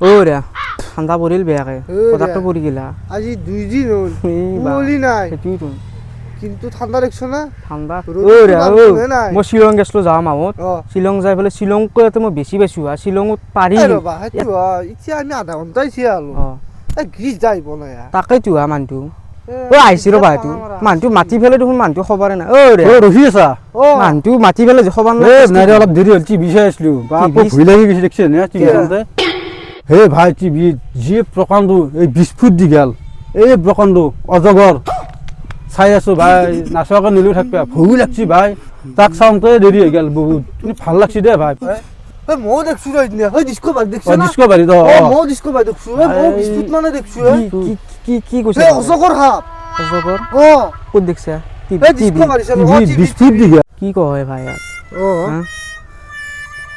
ওরে ঠাণ্ডা পৰিল বেয়াকে পদাকটো পৰি গেলা আজি 2 দিন হল বলি নাই কিন্তু ঠাণ্ডা দেখছ না ঠাণ্ডা ওরে মই শ্বিলং গেছলো যাওঁ মাহত অ শ্বিলং যাই পেলাই শ্বিলংকৈ মই বেছি পাইছোঁ আৰু শ্বিলঙত পাৰি ৰবা সেইটো এতিয়া আমি আধা ঘণ্টা হৈছে আলো গ্ৰীজ যাইব না তাকেইতো মানুহটো আহিছে ৰবা এইটো মানুহটো মাতি পেলাই দেখোন মানুহটো খবৰে নাই ৰখি আছা মানুহটো মাতি পেলাই খবৰ নাই অলপ দেৰি হ'ল টিভি চাই আছিলো ভুল লাগি গৈছে দেখছে নে টিভি চাওঁতে হে ভাই টিভি যি প্ৰকাণ্ড এই 20 ফুট দীঘল এই প্ৰকাণ্ড অজগৰ চাই আছো ভাই নাচোৱাকে নিলেও থাকবা ভয় লাগছি ভাই তাক চাওঁতে দেৰি হৈ গেল বহুত কিন্তু ভাল লাগছি দে ভাই ময়ো দেখছো ৰে হয় ডিস্কভাৰী দেখছ না ডিস্কভাৰী তো ময়ো ডিস্কভাৰী দেখছো ময়ো 20 ফুট মানে দেখছো কি কৈছে অজগৰ সাপ অজগৰ ক'ত দেখছা ডিস্কভাৰী চালো 20 ফুট দীঘল কি কয় ভাই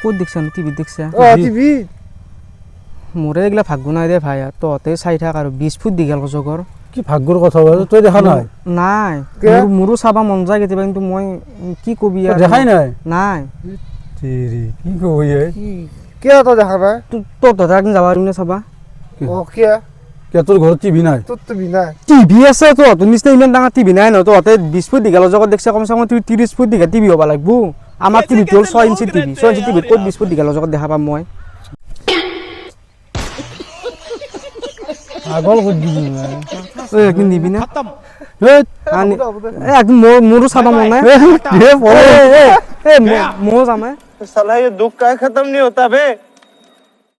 ক'ত দেখছা টিভিত দেখছা টিভি মোৰে এইগিলা ভাগ্য নাই দে ভাই তহঁতে চাই থাক আৰু 20 ফুট দীঘল অজগৰ কি ভাগ্যৰ কথা তই দেখা নাই নাই মোৰো চাবা মন যায় কেতিয়াবা কিন্তু মই কি কবি আৰু দেখাই নাই নাই তেৰি কি কবি কিয় তই দেখা নাই তোৰ দাদা একদিন যাবা পাৰিম নে চাবা কিয় তোৰ ঘৰত টিভি নাই তোৰ টিভি নাই টিভি আছে তহঁতৰ নিচিনা ইমান ডাঙৰ টিভি নাই ন তহঁতে 20 ফুট দীঘল অজগৰ দেখছে কমচে কম 30 ফুট দীঘল টিভি হ'ব লাগিব আমাৰ টিভিটো হ'ল 6 ইঞ্চি টিভি 6 ইঞ্চি টিভিত ক'ত 20 ফুট দীঘল অজগৰ দেখা পাম মই আগল কৰি দিবি একদিন নিবি না একদিন মোৰো চাবা মন নাই ময়ো যাম साला ये दुख का खत्म नहीं होता बे